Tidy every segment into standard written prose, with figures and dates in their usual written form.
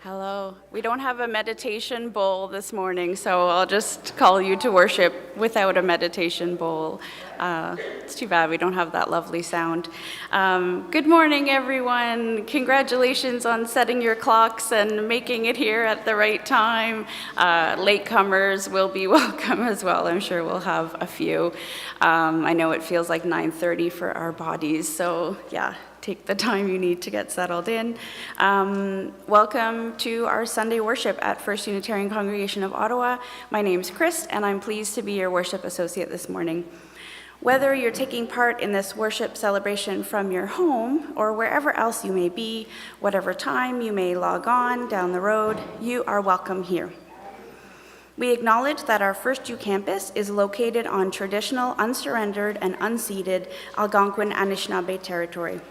Hello. We don't have a meditation bowl this morning, so I'll just call you to worship without a meditation bowl. It's too bad we don't have that lovely sound. Good morning, everyone. Congratulations on setting your clocks and making it here at the right time. Latecomers will be welcome as well. I'm sure we'll have a few. I know it feels like 9:30 for our bodies, so yeah. Take the time you need to get settled in. Welcome to our Sunday worship at First Unitarian Congregation of Ottawa. My name's Chris, and I'm pleased to be your worship associate this morning. Whether you're taking part in this worship celebration from your home or wherever else you may be, whatever time you may log on down the road, you are welcome here. We acknowledge that our FirstU campus is located on traditional, unsurrendered, and unceded Algonquin Anishinaabe territory.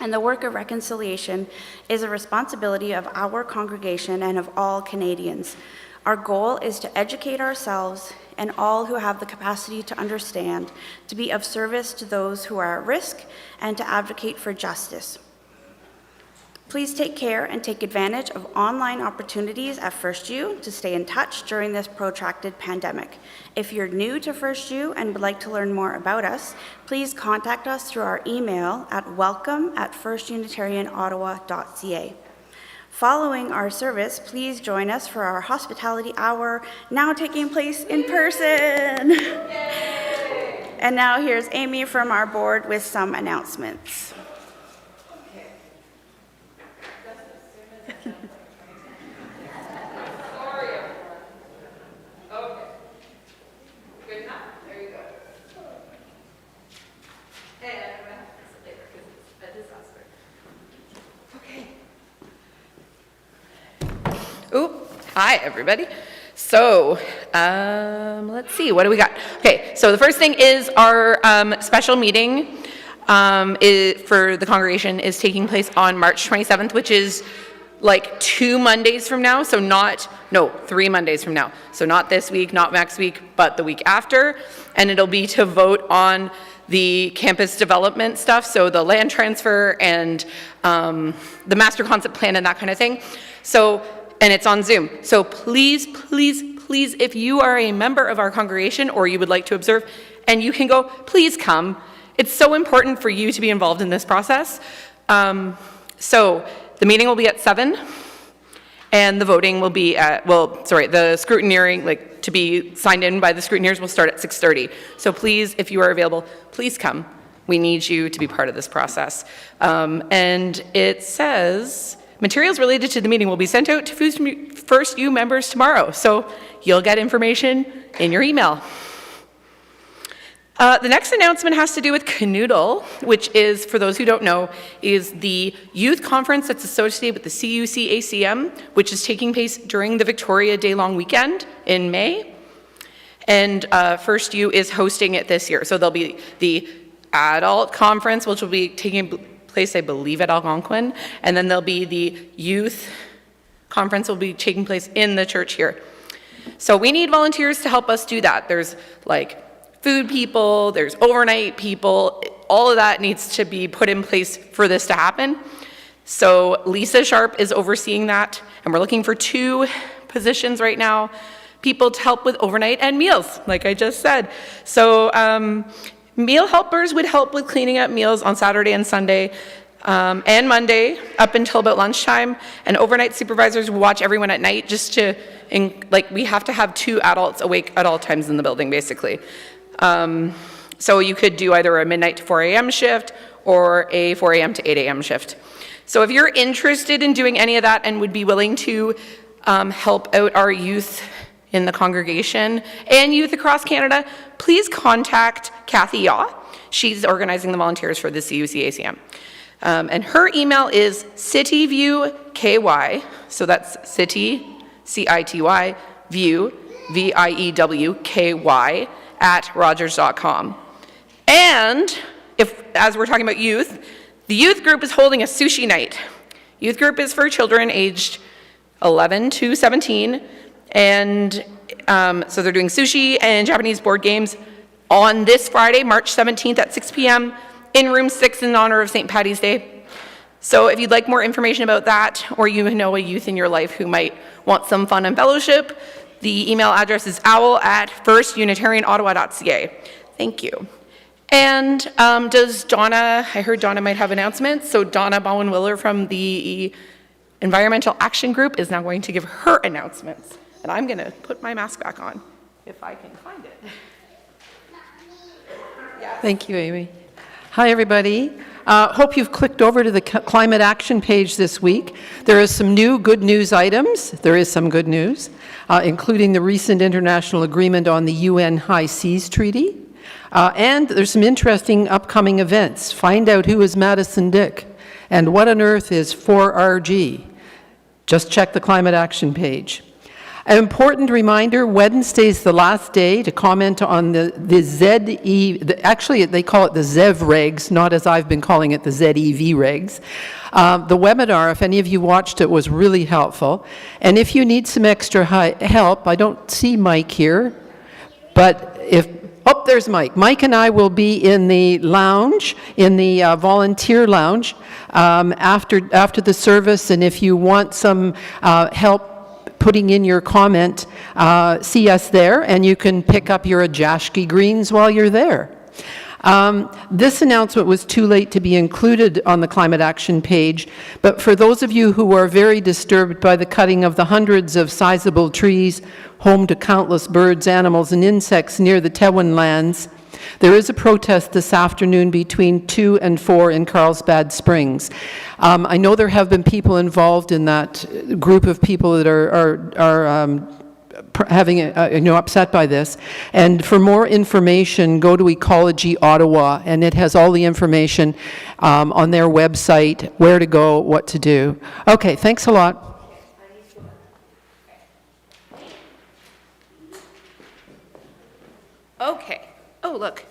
And the work of reconciliation is a responsibility of our congregation and of all Canadians. Our goal is to educate ourselves and all who have the capacity to understand, to be of service to those who are at risk, and to advocate for justice. Please take care and take advantage of online opportunities at FirstU to stay in touch during this protracted pandemic. If you're new to FirstU and would like to learn more about us, please contact us through our email at welcome@firstunitarianottawa.ca. Following our service, please join us for our hospitality hour, now taking place in person. Yay! And now here's Amy from our board with some announcements. Hi, everybody. So, let's see, what do we got? Okay, so the first thing is our special meeting for the congregation is taking place on March 27th, which is like 2 Mondays from now, so 3 Mondays from now. So not this week, not next week, but the week after. And it'll be to vote on the campus development stuff, so the land transfer and the master concept plan and that kind of thing. So, and it's on Zoom. So please, please, please, if you are a member of our congregation or you would like to observe and you can go, please come. It's so important for you to be involved in this process. So the meeting will be at 7 and the voting will be at, the scrutineering, like to be signed in by the scrutineers will start at 6:30. So please, if you are available, please come. We need you to be part of this process. And it says, materials related to the meeting will be sent out to FirstU members tomorrow, so you'll get information in your email. The next announcement has to do with Canoodle, which is, for those who don't know, is the youth conference that's associated with the CUC-ACM, which is taking place during the Victoria Day long weekend in May. And FirstU is hosting it this year. So there'll be the adult conference, which will be taking place, I believe, at Algonquin, and then there'll be the youth conference will be taking place in the church here. So we need volunteers to help us do that. There's like food people, there's overnight people, all of that needs to be put in place for this to happen. So Lisa Sharp is overseeing that, and we're looking for 2 positions right now, people to help with overnight and meals, like I just said. So meal helpers would help with cleaning up meals on Saturday and Sunday and Monday up until about lunchtime, and overnight supervisors will watch everyone at night just to, we have to have 2 adults awake at all times in the building, basically. So you could do either a midnight to 4 a.m. shift or a 4 a.m. to 8 a.m. shift. So if you're interested in doing any of that and would be willing to help out our youth in the congregation and youth across Canada, please contact Kathy Yaw. She's organizing the volunteers for the CUC-ACM. And her email is cityviewky, so that's city, C-I-T-Y, view, V-I-E-W-K-Y, @rogers.com. And as we're talking about youth, the youth group is holding a sushi night. Youth group is for children aged 11 to 17. And so they're doing sushi and Japanese board games on this Friday, March 17th at 6 p.m. in room 6 in honor of St. Paddy's Day. So if you'd like more information about that, or you know a youth in your life who might want some fun and fellowship, the email address is owl@firstunitarianottawa.ca. Thank you. And does Donna, I heard Donna might have announcements, so Donna Bowen-Willer from the Environmental Action Group is now going to give her announcements. And I'm going to put my mask back on, if I can find it. Thank you, Amy. Hi, everybody. Hope you've clicked over to the climate action page this week. There is some new good news items. There is some good news, including the recent international agreement on the UN High Seas Treaty. And there's some interesting upcoming events. Find out who is Madison Dick and what on earth is 4RG. Just check the climate action page. An important reminder, Wednesday's the last day to comment on the actually they call it the ZEV regs, not as I've been calling it the ZEV regs. The webinar, if any of you watched it, was really helpful. And if you need some extra help, I don't see Mike here, but oh, there's Mike. Mike and I will be in the lounge, in the volunteer lounge after the service, and if you want some help putting in your comment, see us there, and you can pick up your Ajashki greens while you're there. This announcement was too late to be included on the climate action page, but for those of you who are very disturbed by the cutting of the hundreds of sizable trees, home to countless birds, animals, and insects near the Tewan lands, there is a protest this afternoon between 2 and 4 in Carlsbad Springs. I know there have been people involved in that group of people that are having upset by this. And for more information, go to Ecology Ottawa, and it has all the information on their website, where to go, what to do. Okay, thanks a lot. Okay. Oh, look.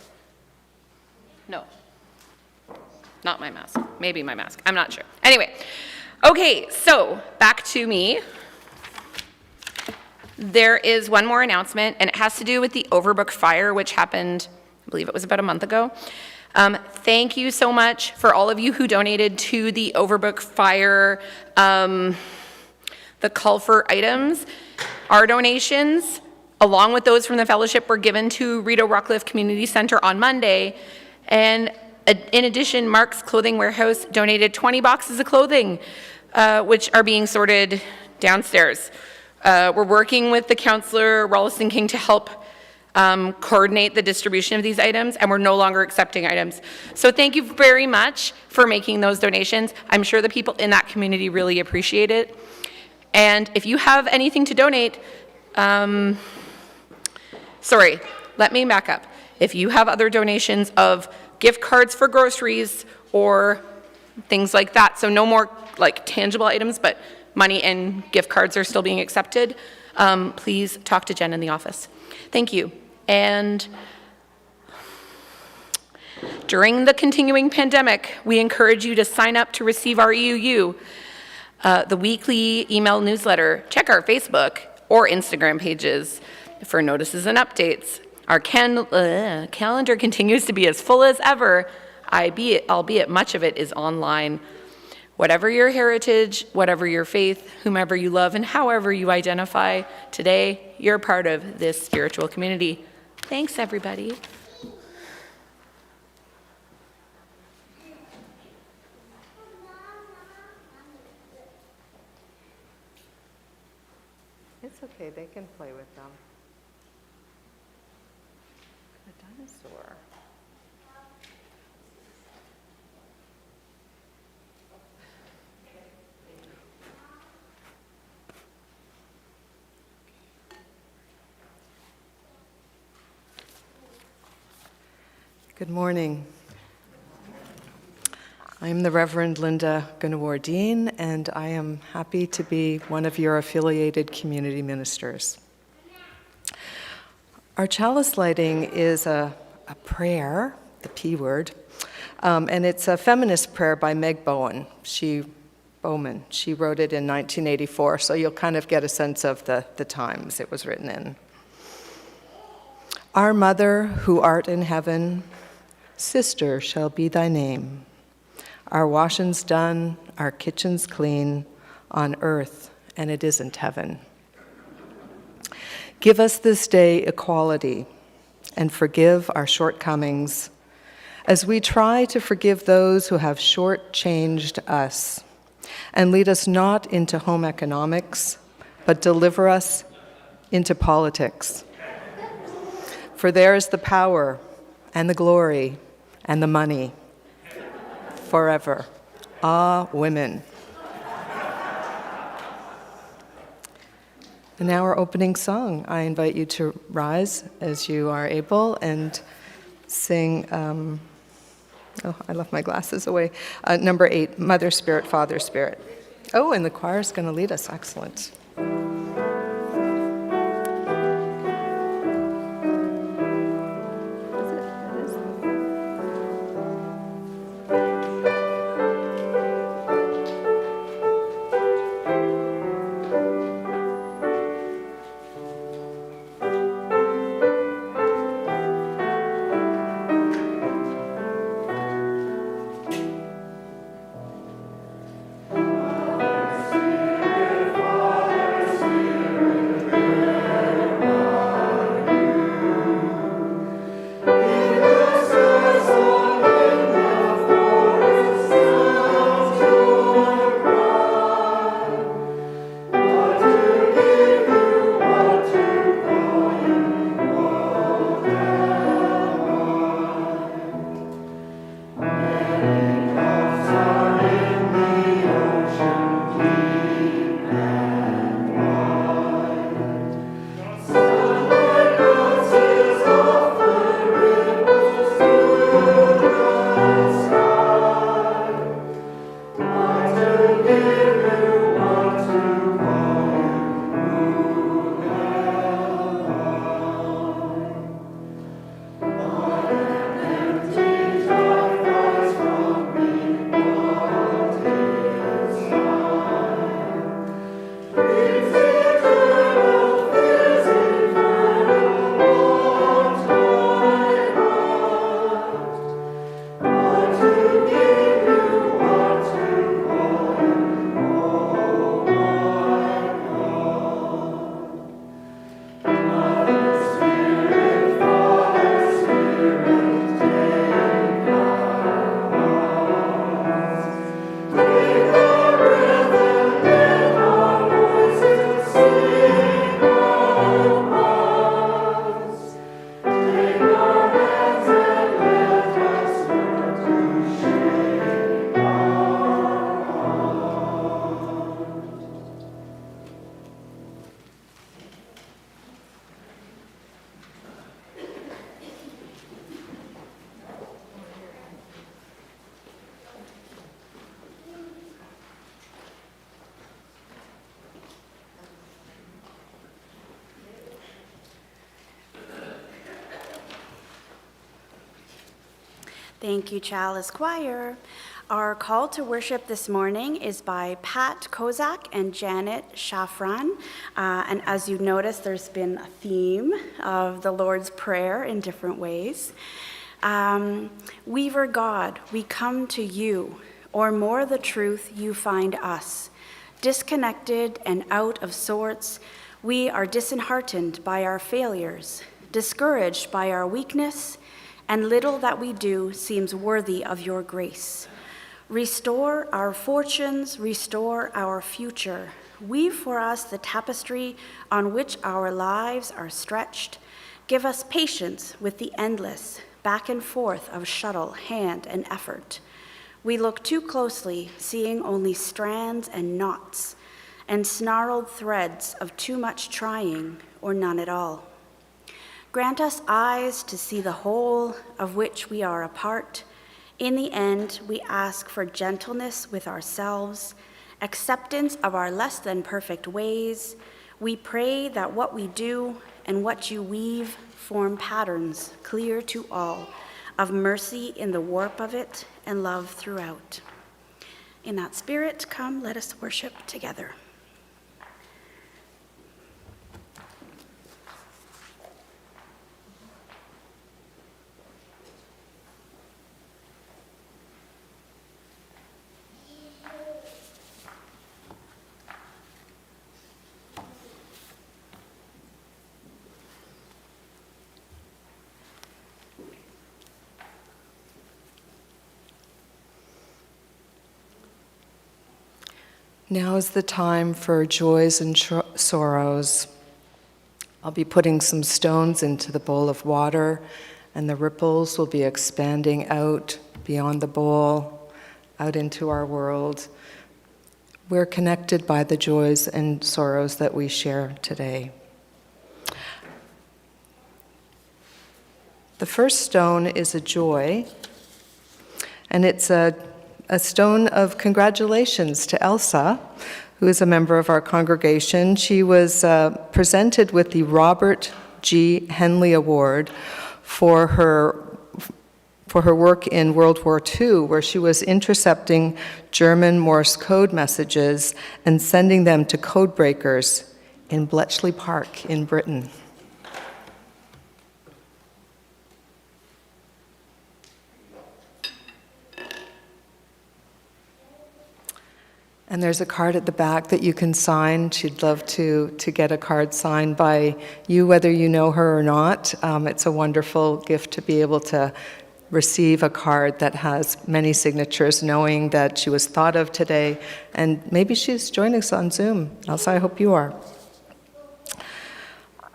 No. Not my mask. Maybe my mask. I'm not sure. Anyway. Okay, so back to me. There is one more announcement, and it has to do with the Overbrook fire, which happened, I believe it was about a month ago. Thank you so much for all of you who donated to the Overbrook fire, the call for items. Our donations, along with those from the fellowship, were given to Rideau Rockcliffe Community Center on Monday. And in addition, Mark's Clothing Warehouse donated 20 boxes of clothing, which are being sorted downstairs. We're working with the councillor, Rolleston King, to help coordinate the distribution of these items, and we're no longer accepting items. So thank you very much for making those donations. I'm sure the people in that community really appreciate it. And if you have anything to donate, sorry, let me back up. If you have other donations of gift cards for groceries or things like that, so no more like tangible items, but money and gift cards are still being accepted, please talk to Jen in the office. Thank you. And during the continuing pandemic, we encourage you to sign up to receive our EUU, the weekly email newsletter. Check our Facebook or Instagram pages for notices and updates. Our calendar continues to be as full as ever, albeit much of it is online. Whatever your heritage, whatever your faith, whomever you love, and however you identify, today you're part of this spiritual community. Thanks, everybody. It's okay, they can play with them. A dinosaur. Good morning. I'm the Reverend Linda Goonewardene, and I am happy to be one of your affiliated community ministers. Our chalice lighting is a prayer, the P word, and it's a feminist prayer by Meg Bowman. She wrote it in 1984, so you'll kind of get a sense of the times it was written in. Our Mother, who art in heaven, sister shall be thy name. Our washing's done, our kitchen's clean, on earth, and it isn't heaven. Give us this day equality, and forgive our shortcomings, as we try to forgive those who have shortchanged us. And lead us not into home economics, but deliver us into politics. For there is the power and the glory and the money forever. Ah, women. And now our opening song. I invite you to rise as you are able and sing, I left my glasses away, number 8, Mother Spirit, Father Spirit. Oh, and the choir's going to lead us. Excellent. Thank you, Chalice Choir. Our call to worship this morning is by Pat Kozak and Janet Shafran. And as you notice, there's been a theme of the Lord's Prayer in different ways. Weaver God, we come to you, or more the truth, you find us. Disconnected and out of sorts, we are disheartened by our failures, discouraged by our weakness, and little that we do seems worthy of your grace. Restore our fortunes, restore our future. Weave for us the tapestry on which our lives are stretched. Give us patience with the endless back and forth of shuttle, hand, and effort. We look too closely, seeing only strands and knots, and snarled threads of too much trying or none at all. Grant us eyes to see the whole of which we are a part. In the end, we ask for gentleness with ourselves, acceptance of our less than perfect ways. We pray that what we do and what you weave form patterns clear to all, of mercy in the warp of it and love throughout. In that spirit, come, let us worship together. Now is the time for joys and sorrows. I'll be putting some stones into the bowl of water, and the ripples will be expanding out beyond the bowl, out into our world. We're connected by the joys and sorrows that we share today. The first stone is a joy, and it's a stone of congratulations to Elsa, who is a member of our congregation. She was presented with the Robert G. Henley Award for her work in World War II, where she was intercepting German Morse code messages and sending them to code breakers in Bletchley Park in Britain. And there's a card at the back that you can sign. She'd love to get a card signed by you, whether you know her or not. It's a wonderful gift to be able to receive a card that has many signatures, knowing that she was thought of today, and maybe she's joining us on Zoom. Elsa, I hope you are.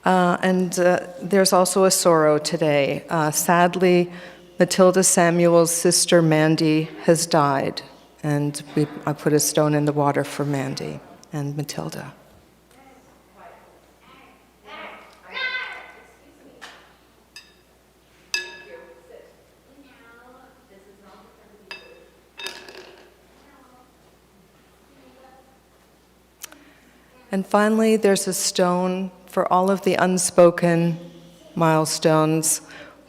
There's also a sorrow today. Sadly, Matilda Samuel's sister Mandy has died, and I put a stone in the water for Mandy and Matilda. And finally, there's a stone for all of the unspoken milestones,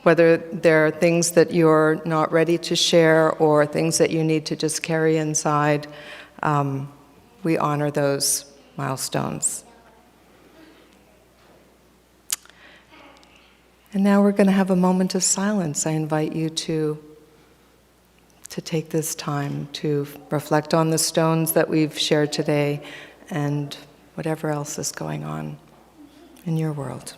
whether they're things that you're not ready to share or things that you need to just carry inside. We honor those milestones. And now we're going to have a moment of silence. I invite you to take this time to reflect on the stones that we've shared today and whatever else is going on in your world.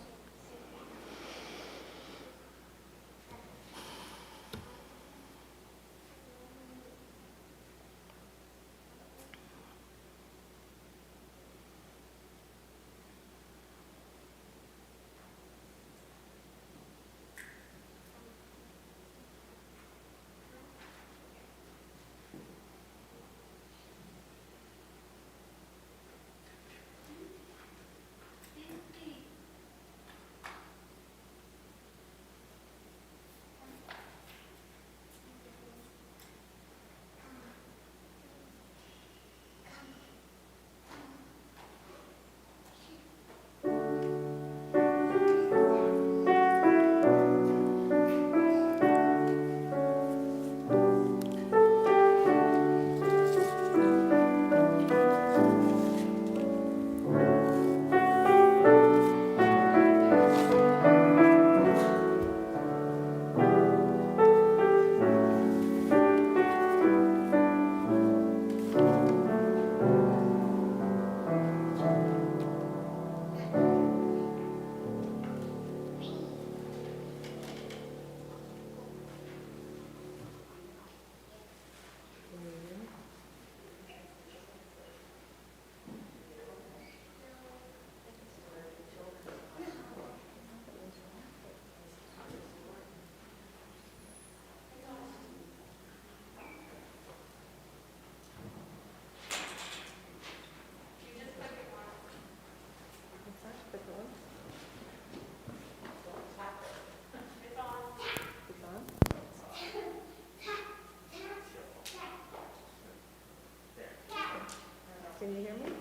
Can you hear me?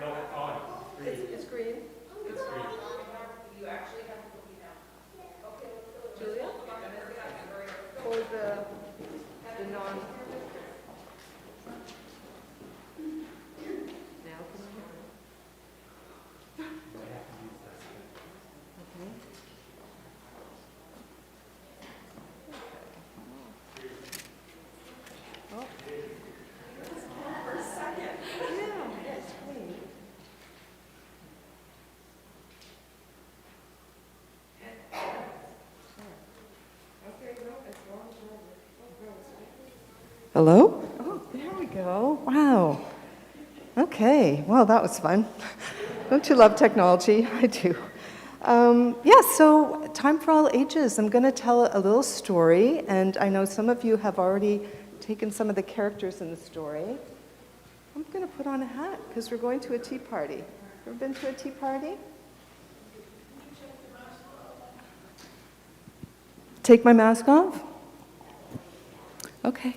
No, it's on. It's green. It's green. You actually have to put me down. Okay, Julia? For the non... Now can you hear me? Hello? Oh, there we go. go. Wow. Okay, well, that was fun. Don't you love technology? I do. Yeah, so Time for All Ages. I'm going to tell a little story, and I know some of you have already taken some of the characters in the story. I'm going to put on a hat because we're going to a tea party. Ever been to a tea party? Take my mask off? Okay.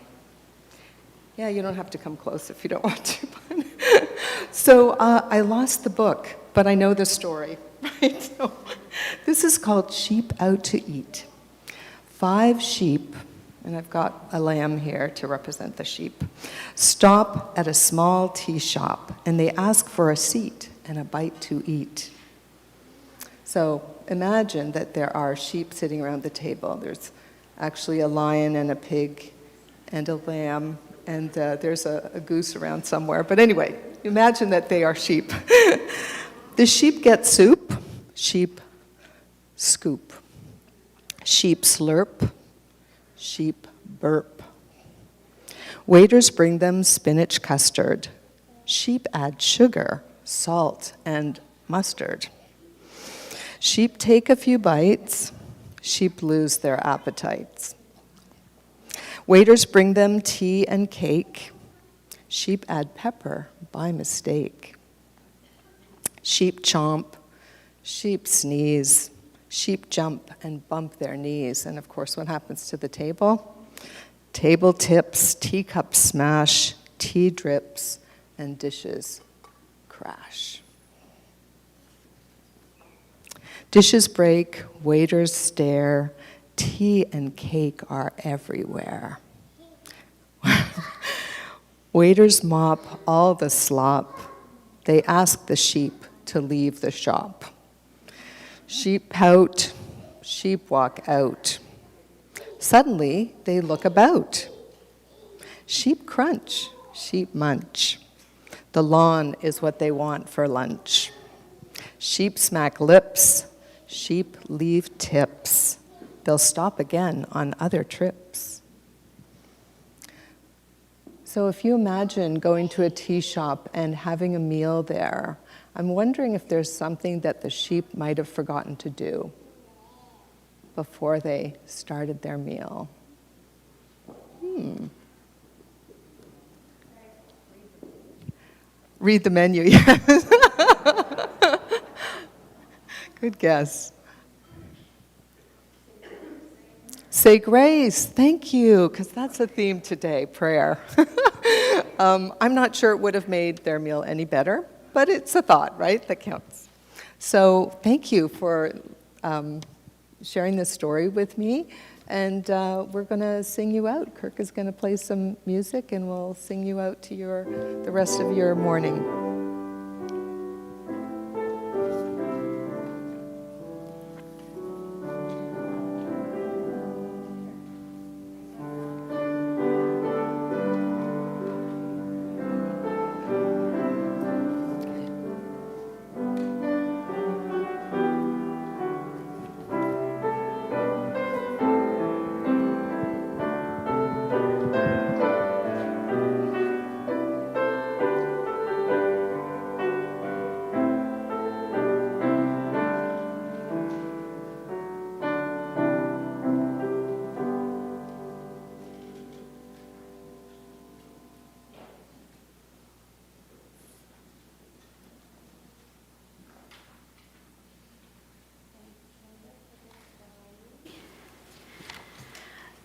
Yeah, you don't have to come close if you don't want to. So I lost the book, but I know the story, right? So, this is called Sheep Out to Eat. 5 sheep, and I've got a lamb here to represent the sheep, stop at a small tea shop, and they ask for a seat and a bite to eat. So imagine that there are sheep sitting around the table. There's actually a lion and a pig and a lamb, and there's a goose around somewhere. But anyway, imagine that they are sheep. The sheep get soup, sheep scoop. Sheep slurp, sheep burp. Waiters bring them spinach custard. Sheep add sugar, salt, and mustard. Sheep take a few bites. Sheep lose their appetites. Waiters bring them tea and cake. Sheep add pepper by mistake. Sheep chomp, sheep sneeze, sheep jump and bump their knees. And of course, what happens to the table? Table tips, teacups smash, tea drips, and dishes crash. Dishes break, waiters stare, tea and cake are everywhere. Waiters mop all the slop. They ask the sheep to leave the shop. Sheep pout, sheep walk out. Suddenly, they look about. Sheep crunch, sheep munch. The lawn is what they want for lunch. Sheep smack lips, sheep leave tips. They'll stop again on other trips. So if you imagine going to a tea shop and having a meal there, I'm wondering if there's something that the sheep might have forgotten to do before they started their meal. Read the menu, yes. Good guess. Say grace, thank you, because that's a theme today, prayer. I'm not sure it would have made their meal any better, but it's a thought, right, that counts. So thank you for sharing this story with me, and we're going to sing you out. Kirk is going to play some music, and we'll sing you out to the rest of your morning.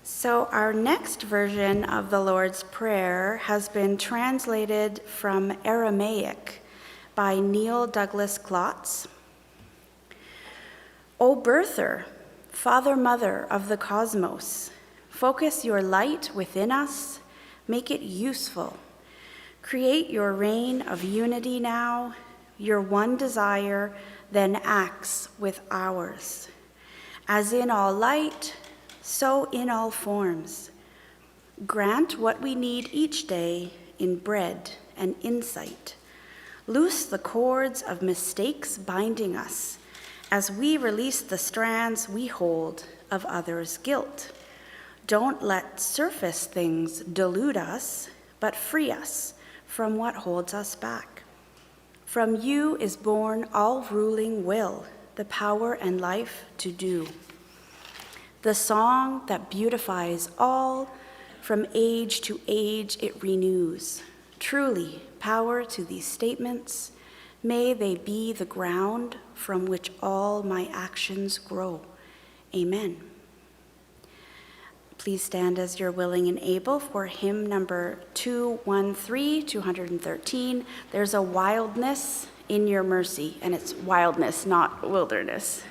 So our next version of the Lord's Prayer has been translated from Aramaic by Neil Douglas Klotz. O birther, father, mother of the cosmos, focus your light within us, make it useful. Create your reign of unity now, your one desire then acts with ours. As in all light, so in all forms. Grant what we need each day in bread and insight. Loose the cords of mistakes binding us as we release the strands we hold of others' guilt. Don't let surface things delude us, but free us from what holds us back. From you is born all-ruling will, the power and life to do. The song that beautifies all, from age to age it renews. Truly, power to these statements, may they be the ground from which all my actions grow. Amen. Please stand as you're willing and able for hymn number 213. There's a wildness in your mercy, and it's wildness, not wilderness.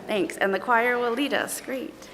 Thanks, and the choir will lead us. Great.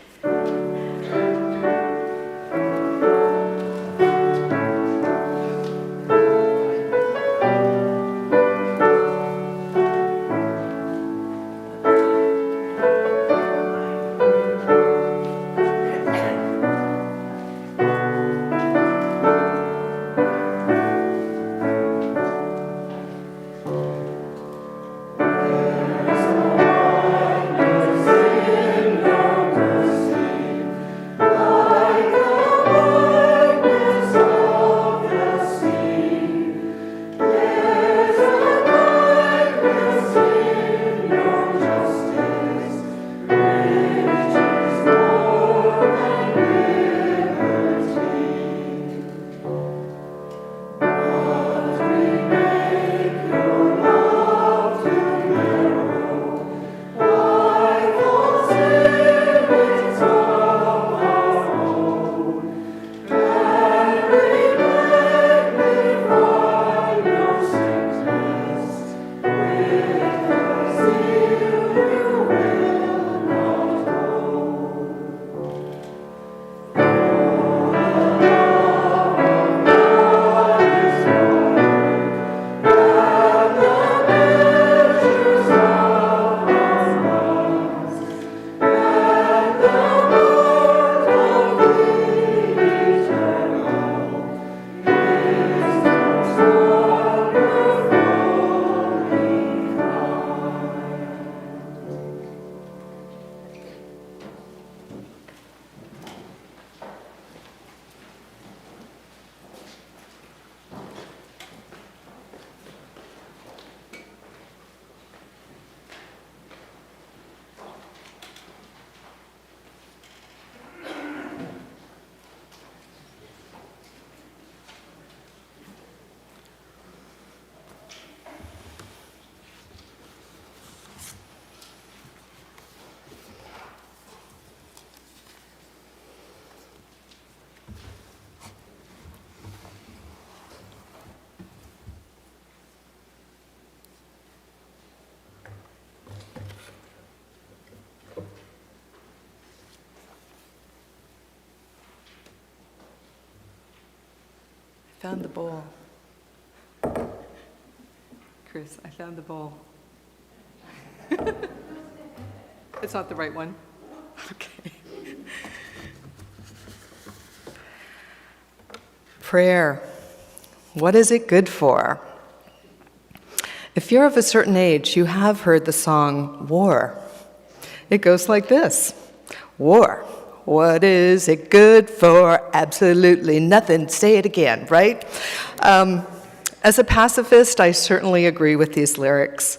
Found the bowl. Chris, I found the bowl. It's not the right one. Okay. Prayer. What is it good for? If you're of a certain age, you have heard the song War. It goes like this. War. What is it good for? Absolutely nothing. Say it again, right? As a pacifist, I certainly agree with these lyrics,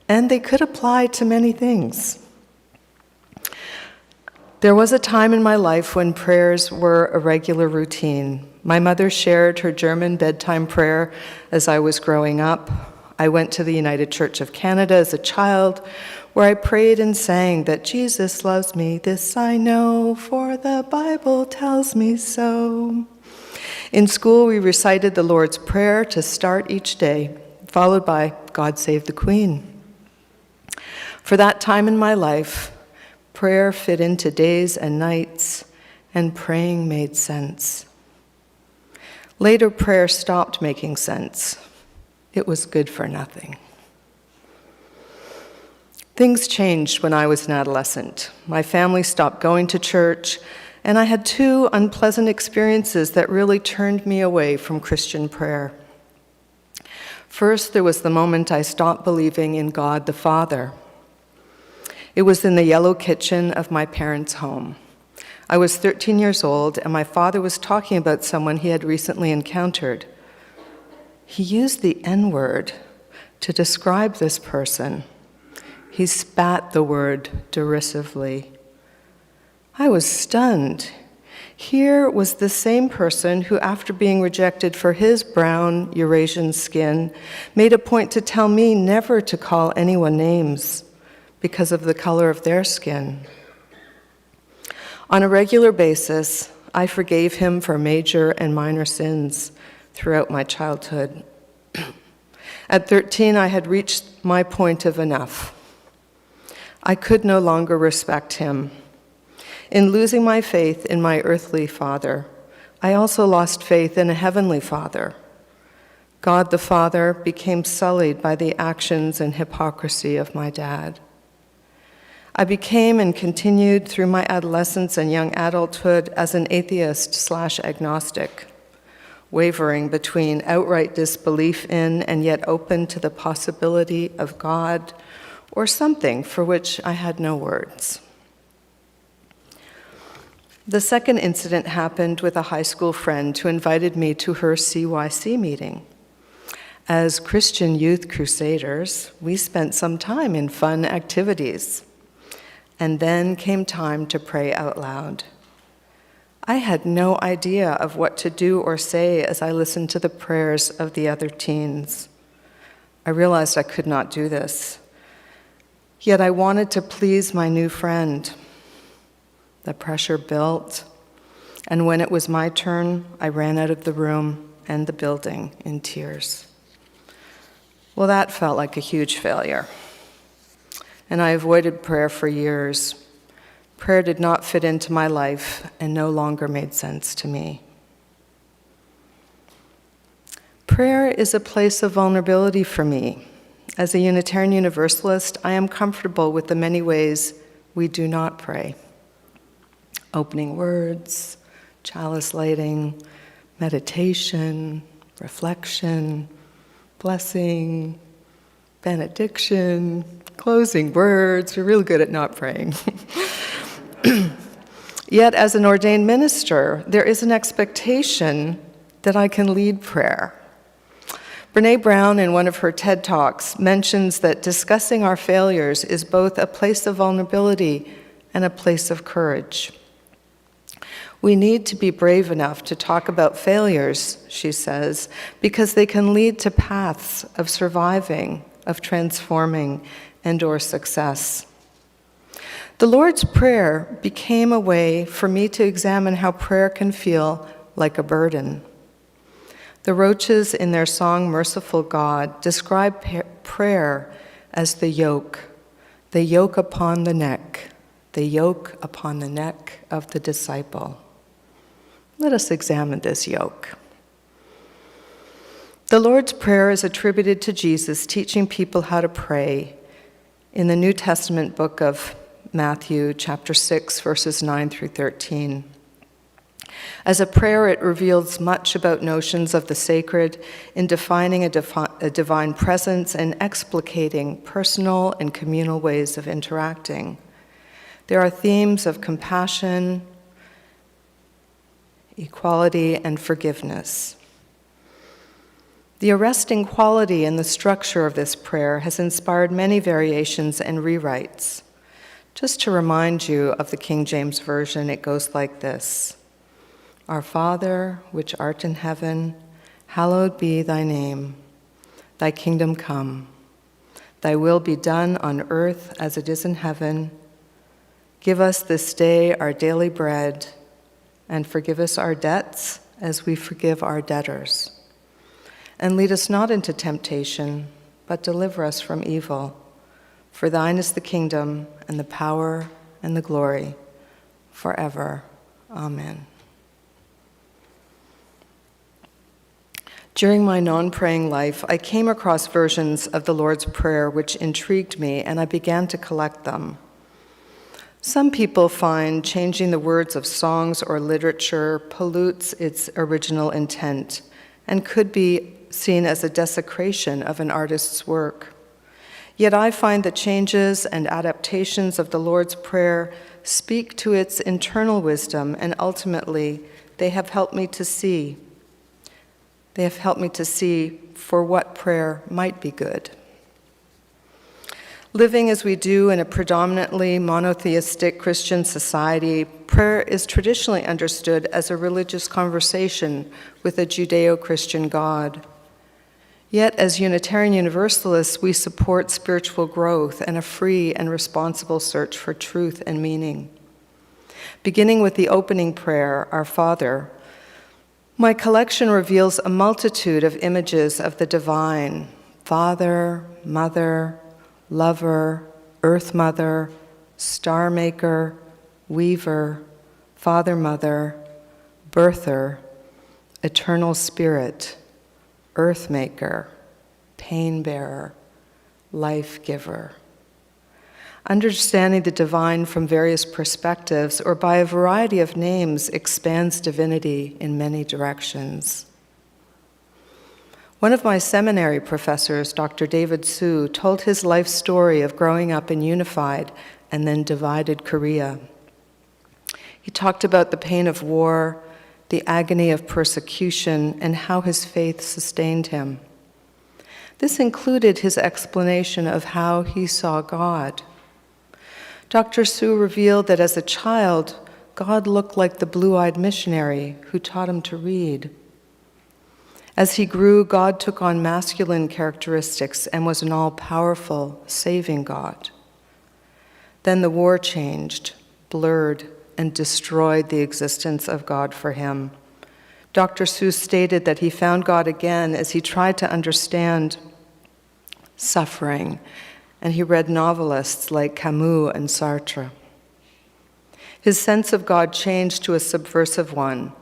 and they could apply to many things. There was a time in my life when prayers were a regular routine. My mother shared her German bedtime prayer as I was growing up. I went to the United Church of Canada as a child, where I prayed and sang that Jesus loves me, this I know, for the Bible tells me so. In school, we recited the Lord's Prayer to start each day, followed by God Save the Queen. For that time in my life, prayer fit into days and nights, and praying made sense. Later, prayer stopped making sense. It was good for nothing. Things changed when I was an adolescent. My family stopped going to church, and I had two unpleasant experiences that really turned me away from Christian prayer. First, there was the moment I stopped believing in God the Father. It was in the yellow kitchen of my parents' home. I was 13 years old, and my father was talking about someone he had recently encountered. He used the N-word to describe this person. He spat the word derisively. I was stunned. Here was the same person who, after being rejected for his brown Eurasian skin, made a point to tell me never to call anyone names because of the color of their skin. On a regular basis, I forgave him for major and minor sins throughout my childhood. At 13, I had reached my point of enough. I could no longer respect him. In losing my faith in my earthly father, I also lost faith in a heavenly Father. God the Father became sullied by the actions and hypocrisy of my dad. I became and continued through my adolescence and young adulthood as an atheist/agnostic, wavering between outright disbelief in and yet open to the possibility of God or something for which I had no words. The second incident happened with a high school friend who invited me to her CYC meeting. As Christian youth crusaders, we spent some time in fun activities. And then came time to pray out loud. I had no idea of what to do or say as I listened to the prayers of the other teens. I realized I could not do this. Yet I wanted to please my new friend. The pressure built, and when it was my turn, I ran out of the room and the building in tears. Well, that felt like a huge failure. And I avoided prayer for years. Prayer did not fit into my life and no longer made sense to me. Prayer is a place of vulnerability for me. As a Unitarian Universalist, I am comfortable with the many ways we do not pray. Opening words, chalice lighting, meditation, reflection, blessing, benediction, closing words. We're real good at not praying. Yet, as an ordained minister, there is an expectation that I can lead prayer. Brene Brown, in one of her TED Talks, mentions that discussing our failures is both a place of vulnerability and a place of courage. We need to be brave enough to talk about failures, she says, because they can lead to paths of surviving, of transforming, and/or success. The Lord's Prayer became a way for me to examine how prayer can feel like a burden. The Roaches, in their song Merciful God, describe prayer as the yoke upon the neck of the disciple. Let us examine this yoke. The Lord's Prayer is attributed to Jesus teaching people how to pray in the New Testament book of Matthew, chapter 6, verses 9 through 13. As a prayer, it reveals much about notions of the sacred in defining a divine presence and explicating personal and communal ways of interacting. There are themes of compassion, equality, and forgiveness. The arresting quality and the structure of this prayer has inspired many variations and rewrites. Just to remind you of the King James Version, it goes like this: Our Father, which art in heaven, hallowed be thy name. Thy kingdom come. Thy will be done on earth as it is in heaven. Give us this day our daily bread, and forgive us our debts as we forgive our debtors. And lead us not into temptation, but deliver us from evil. For thine is the kingdom, and the power, and the glory, forever. Amen. During my non-praying life, I came across versions of the Lord's Prayer which intrigued me, and I began to collect them. Some people find changing the words of songs or literature pollutes its original intent and could be seen as a desecration of an artist's work. Yet I find that changes and adaptations of the Lord's Prayer speak to its internal wisdom, and ultimately, they have helped me to see. They have helped me to see for what prayer might be good. Living as we do in a predominantly monotheistic Christian society, prayer is traditionally understood as a religious conversation with a Judeo-Christian God. Yet, as Unitarian Universalists, we support spiritual growth and a free and responsible search for truth and meaning. Beginning with the opening prayer, Our Father, my collection reveals a multitude of images of the divine: Father, Mother, Lover, Earth Mother, Star Maker, Weaver, Father Mother, Birther, Eternal Spirit, Earth Maker, Pain Bearer, Life Giver. Understanding the divine from various perspectives or by a variety of names expands divinity in many directions. One of my seminary professors, Dr. David Su, told his life story of growing up in unified and then divided Korea. He talked about the pain of war, the agony of persecution, and how his faith sustained him. This included his explanation of how he saw God. Dr. Su revealed that as a child, God looked like the blue-eyed missionary who taught him to read. As he grew, God took on masculine characteristics and was an all-powerful, saving God. Then the war changed, blurred, and destroyed the existence of God for him. Dr. Seuss stated that he found God again as he tried to understand suffering, and he read novelists like Camus and Sartre. His sense of God changed to a subversive one: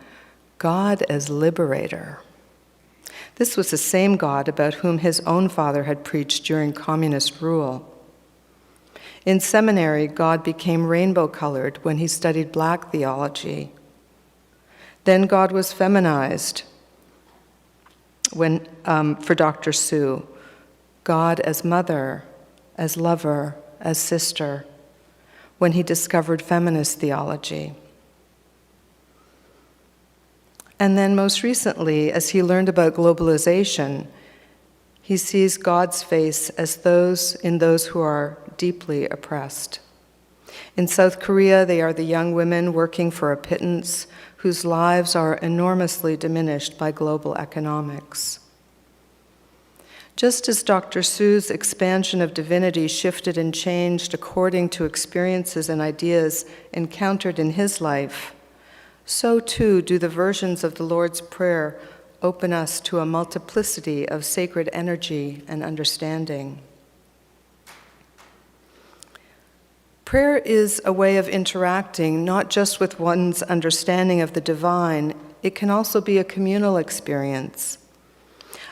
God as liberator. This was the same God about whom his own father had preached during communist rule. In seminary, God became rainbow-colored when he studied Black theology. Then God was feminized for Dr. Su. God as mother, as lover, as sister, when he discovered feminist theology. And then most recently, as he learned about globalization, he sees God's face as those who are deeply oppressed. In South Korea, they are the young women working for a pittance whose lives are enormously diminished by global economics. Just as Dr. Su's expansion of divinity shifted and changed according to experiences and ideas encountered in his life, so too do the versions of the Lord's Prayer open us to a multiplicity of sacred energy and understanding. Prayer is a way of interacting not just with one's understanding of the divine, it can also be a communal experience.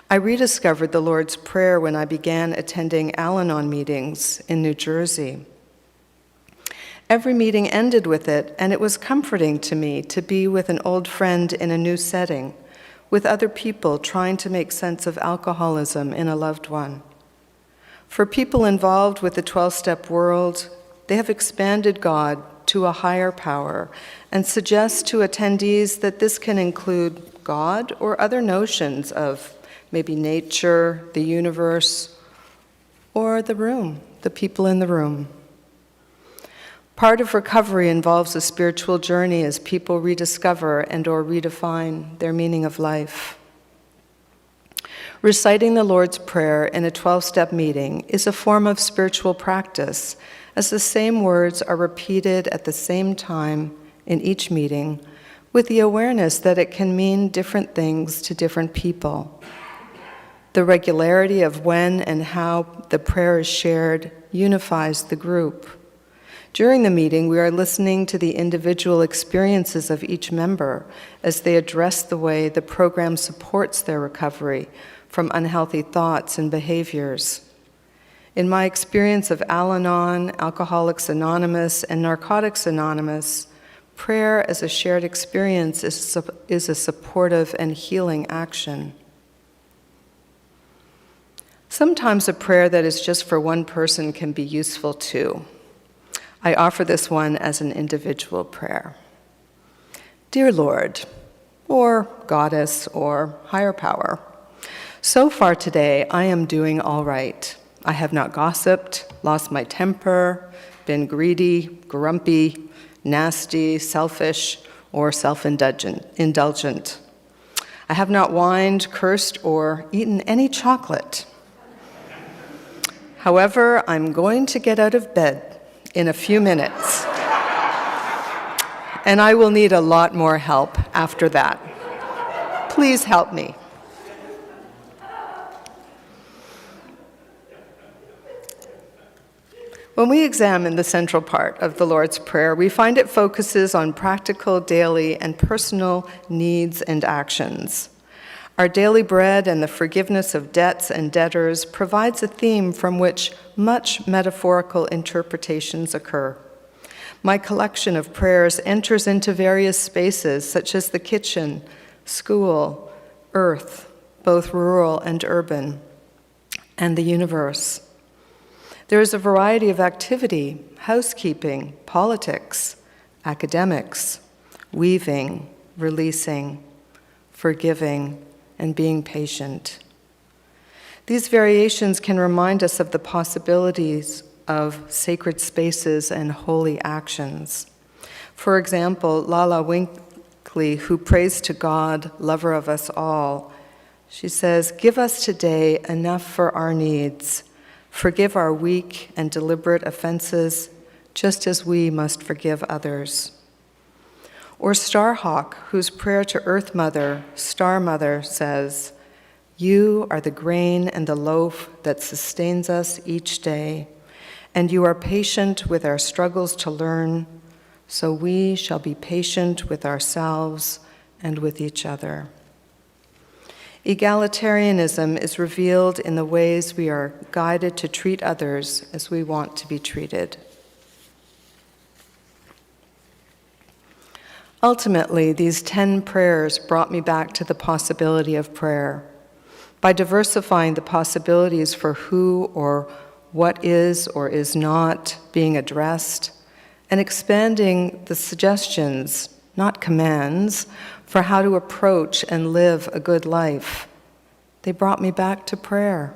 I rediscovered the Lord's Prayer when I began attending Al-Anon meetings in New Jersey. Every meeting ended with it, and it was comforting to me to be with an old friend in a new setting, with other people trying to make sense of alcoholism in a loved one. For people involved with the 12-step world, they have expanded God to a higher power and suggest to attendees that this can include God or other notions of maybe nature, the universe, or the room, the people in the room. Part of recovery involves a spiritual journey as people rediscover and/or redefine their meaning of life. Reciting the Lord's Prayer in a 12-step meeting is a form of spiritual practice, as the same words are repeated at the same time in each meeting, with the awareness that it can mean different things to different people. The regularity of when and how the prayer is shared unifies the group. During the meeting, we are listening to the individual experiences of each member as they address the way the program supports their recovery from unhealthy thoughts and behaviors. In my experience of Al-Anon, Alcoholics Anonymous, and Narcotics Anonymous, prayer as a shared experience is a supportive and healing action. Sometimes a prayer that is just for one person can be useful too. I offer this one as an individual prayer. Dear Lord, or Goddess, or higher power, so far today I am doing all right. I have not gossiped, lost my temper, been greedy, grumpy, nasty, selfish, or self-indulgent. I have not whined, cursed, or eaten any chocolate. However, I'm going to get out of bed in a few minutes, and I will need a lot more help after that. Please help me. When we examine the central part of the Lord's Prayer, we find it focuses on practical, daily, and personal needs and actions. Our daily bread and the forgiveness of debts and debtors provides a theme from which much metaphorical interpretations occur. My collection of prayers enters into various spaces such as the kitchen, school, earth, both rural and urban, and the universe. There is a variety of activity, housekeeping, politics, academics, weaving, releasing, forgiving, and being patient. These variations can remind us of the possibilities of sacred spaces and holy actions. For example, Lala Winkley, who prays to God, lover of us all, she says, "Give us today enough for our needs. Forgive our weak and deliberate offenses, just as we must forgive others." Or Starhawk, whose prayer to Earth Mother, Star Mother, says, "You are the grain and the loaf that sustains us each day, and you are patient with our struggles to learn, so we shall be patient with ourselves and with each other." Egalitarianism is revealed in the ways we are guided to treat others as we want to be treated. Ultimately, these 10 prayers brought me back to the possibility of prayer. By diversifying the possibilities for who or what is or is not being addressed, and expanding the suggestions, not commands, for how to approach and live a good life, they brought me back to prayer.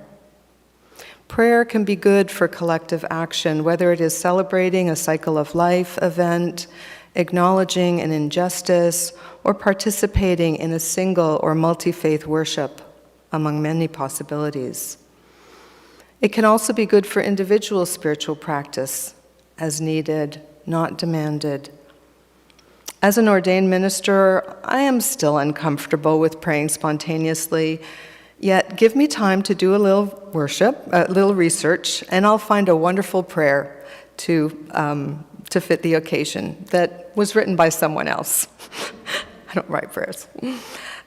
Prayer can be good for collective action, whether it is celebrating a cycle of life event, acknowledging an injustice, or participating in a single or multi-faith worship, among many possibilities. It can also be good for individual spiritual practice, as needed, not demanded. As an ordained minister, I am still uncomfortable with praying spontaneously, yet give me time to do a little worship, a little research, and I'll find a wonderful prayer to fit the occasion that was written by someone else. I don't write prayers.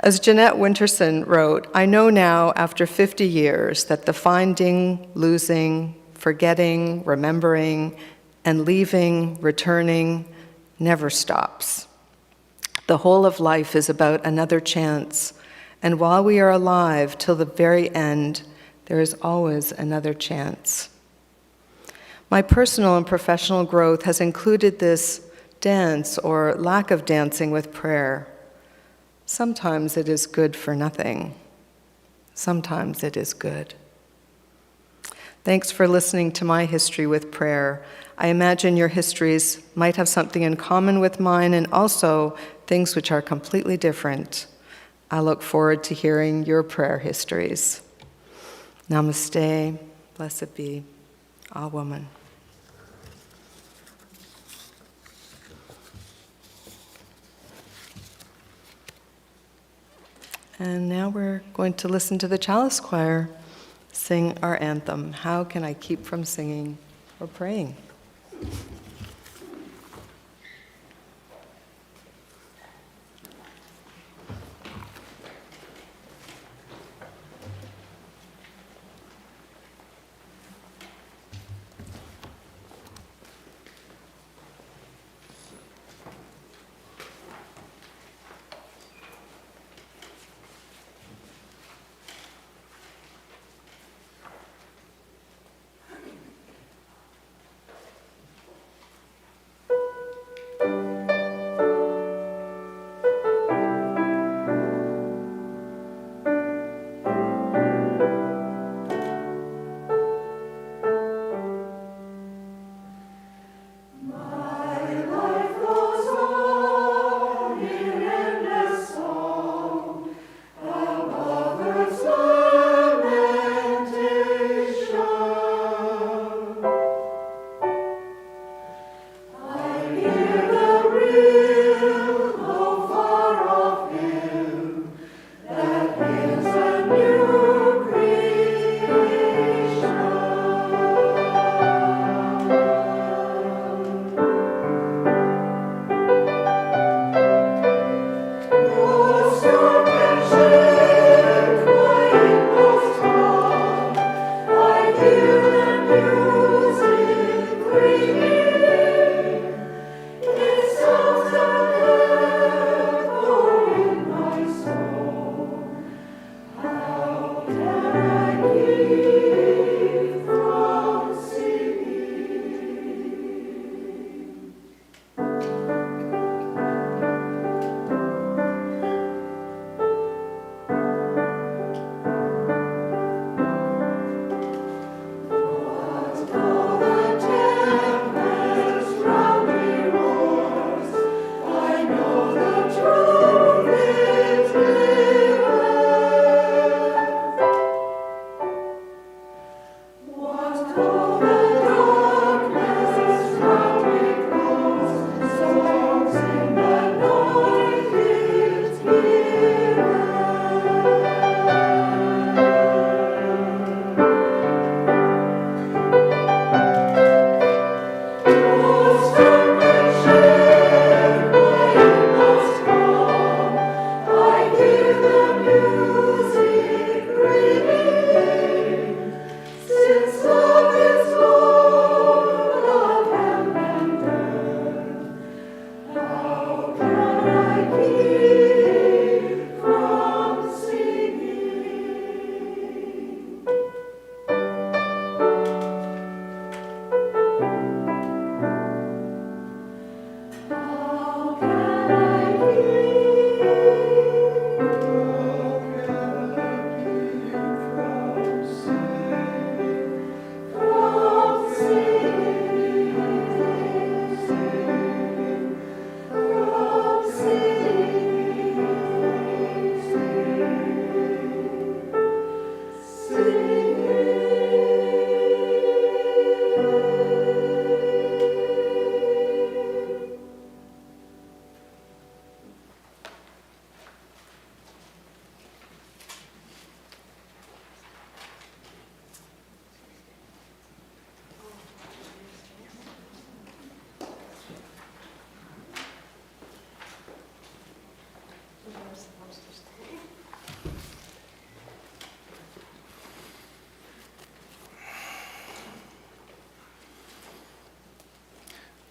As Jeanette Winterson wrote, "I know now, after 50 years, that the finding, losing, forgetting, remembering, and leaving, returning, never stops. The whole of life is about another chance, and while we are alive till the very end, there is always another chance." My personal and professional growth has included this dance or lack of dancing with prayer. Sometimes it is good for nothing. Sometimes it is good. Thanks for listening to my history with prayer. I imagine your histories might have something in common with mine and also things which are completely different. I look forward to hearing your prayer histories. Namaste, blessed be, all woman. And now we're going to listen to the Chalice Choir sing our anthem, "How Can I Keep from Singing or Praying?"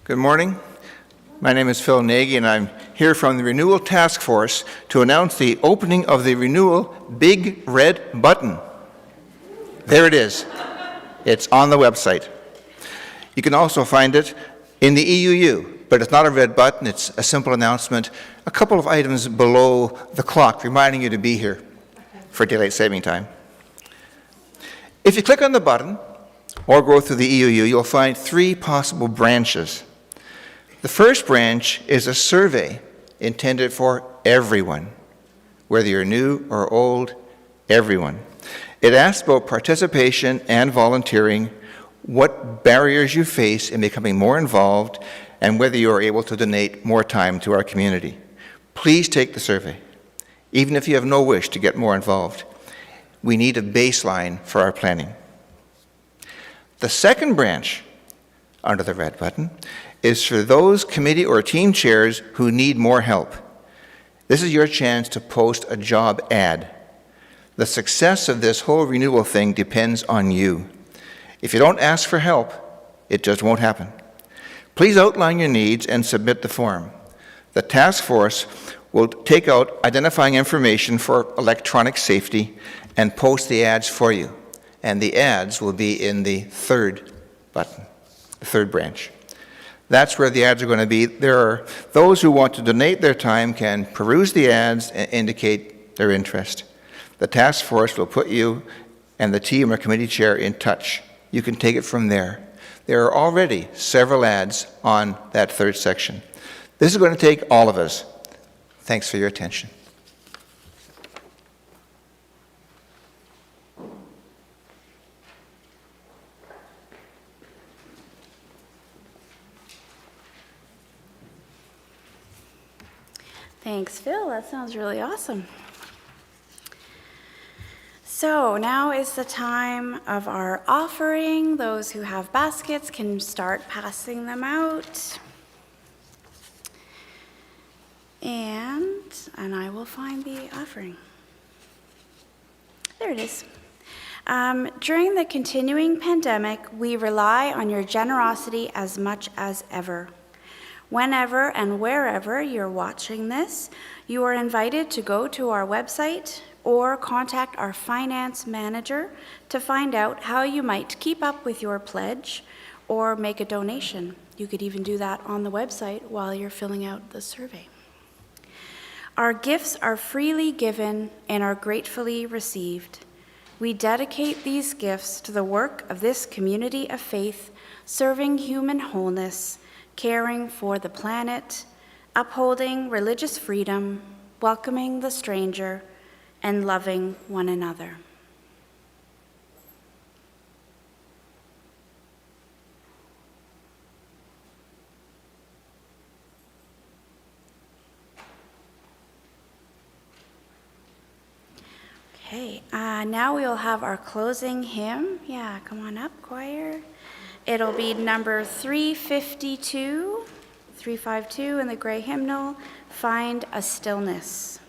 Good morning. My name is Phil Nagy, and I'm here from the Renewal Task Force to announce the opening of the Renewal Big Red Button. There it is. It's on the website. You can also find it in the EUU, but it's not a red button. It's a simple announcement, a couple of items below the clock reminding you to be here for daylight saving time. If you click on the button or go through the EUU, you'll find 3 possible branches. The first branch is a survey intended for everyone, whether you're new or old, everyone. It asks about participation and volunteering, what barriers you face in becoming more involved, and whether you are able to donate more time to our community. Please take the survey, even if you have no wish to get more involved. We need a baseline for our planning. The second branch under the red button is for those committee or team chairs who need more help. This is your chance to post a job ad. The success of this whole renewal thing depends on you. If you don't ask for help, it just won't happen. Please outline your needs and submit the form. The task force will take out identifying information for electronic safety and post the ads for you. And the ads will be in the third button, the third branch. That's where the ads are going to be. There are those who want to donate their time can peruse the ads and indicate their interest. The task force will put you and the team or committee chair in touch. You can take it from there. There are already several ads on that third section. This is going to take all of us. Thanks for your attention. Thanks, Phil. That sounds really awesome. So now is the time of our offering. Those who have baskets can start passing them out. And I will find the offering. There it is. During the continuing pandemic, we rely on your generosity as much as ever. Whenever and wherever you're watching this, you are invited to go to our website or contact our finance manager to find out how you might keep up with your pledge or make a donation. You could even do that on the website while you're filling out the survey. Our gifts are freely given and are gratefully received. We dedicate these gifts to the work of this community of faith, serving human wholeness, caring for the planet, upholding religious freedom, welcoming the stranger, and loving one another. Okay, now we will have our closing hymn. Yeah, come on up, choir. It'll be number 352 in the gray hymnal, Find a Stillness.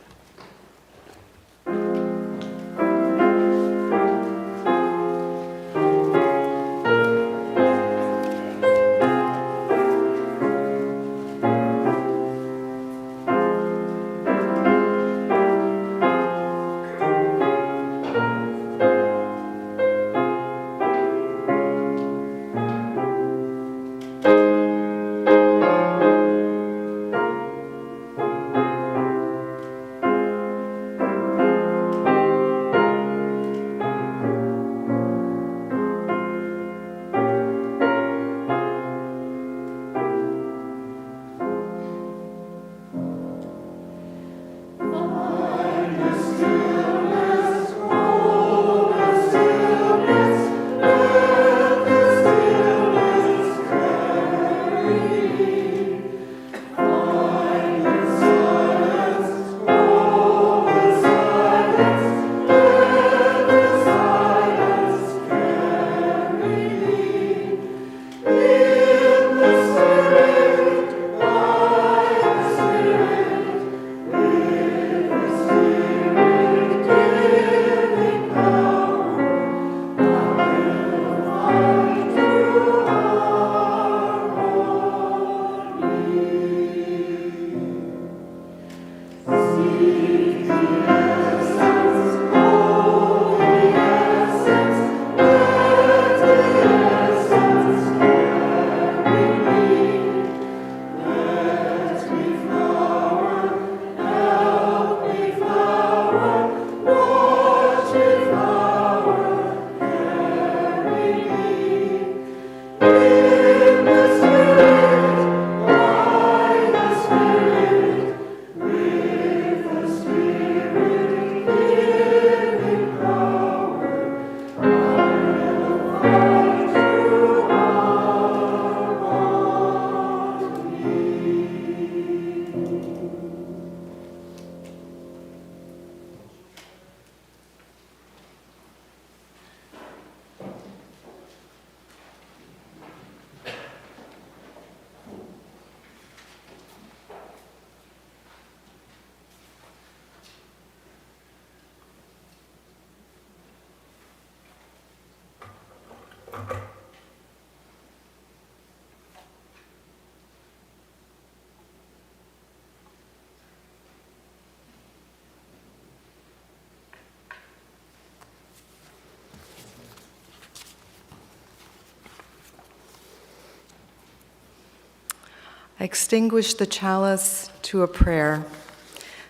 I extinguish the chalice to a prayer.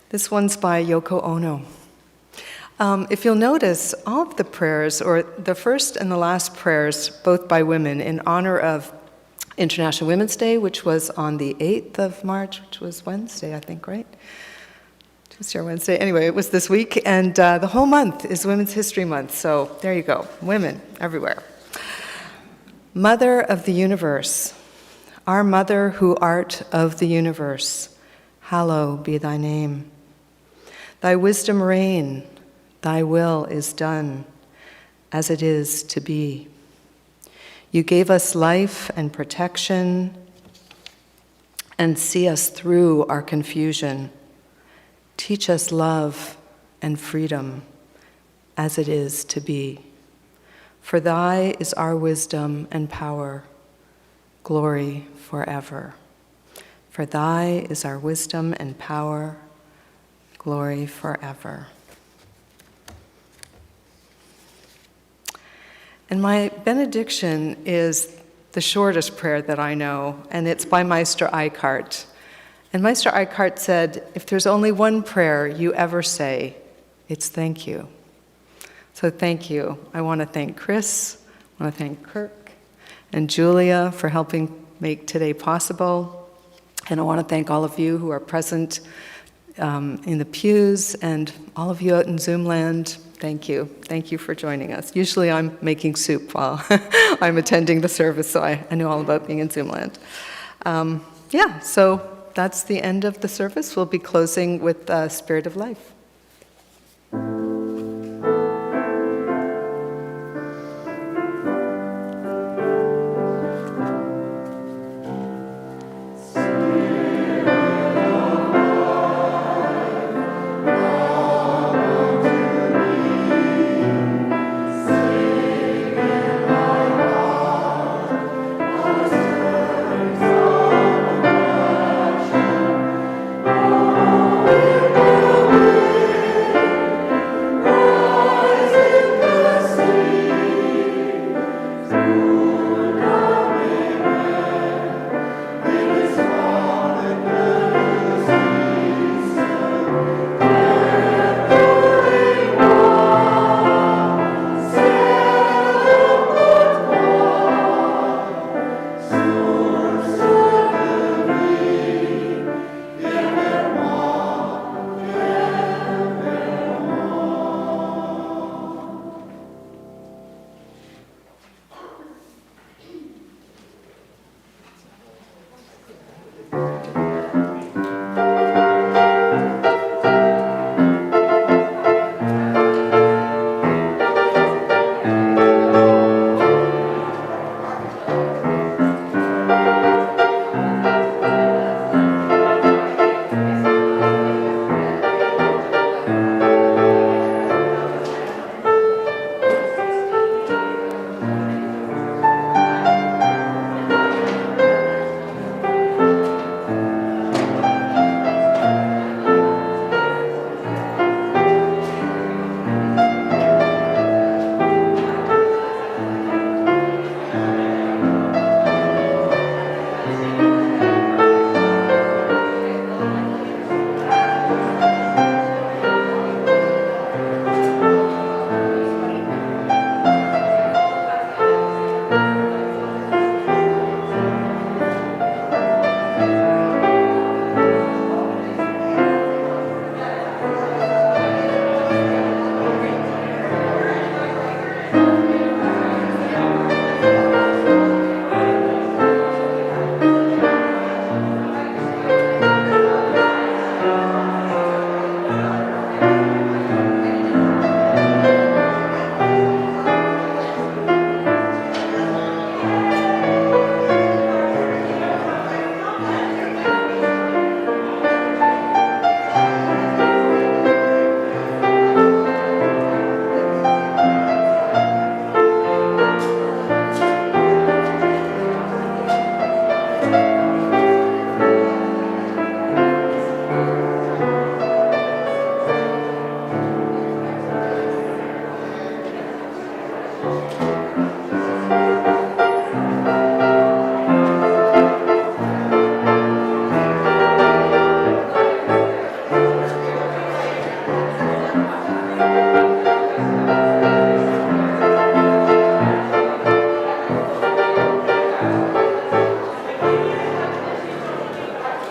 This one's by Yoko Ono. If you'll notice, all of the prayers, or the first and the last prayers, both by women, in honor of International Women's Day, which was on the 8th of March, which was Wednesday, I think, right? Tuesday or Wednesday. Anyway, it was this week, and the whole month is Women's History Month, so there you go, women everywhere. Mother of the universe, our Mother who art of the universe, hallowed be thy name. Thy wisdom reign, thy will is done, as it is to be. You gave us life and protection, and see us through our confusion. Teach us love and freedom, as it is to be. For thy is our wisdom and power, glory forever. For thy is our wisdom and power, glory forever. And my benediction is the shortest prayer that I know, and it's by Meister Eckhart. And Meister Eckhart said, if there's only one prayer you ever say, it's thank you. So thank you. I want to thank Chris, I want to thank Kirk and Julia for helping make today possible. And I want to thank all of you who are present in the pews and all of you out in Zoom land. Thank you. Thank you for joining us. Usually I'm making soup while I'm attending the service, so I know all about being in Zoom land. So that's the end of the service. We'll be closing with Spirit of Life.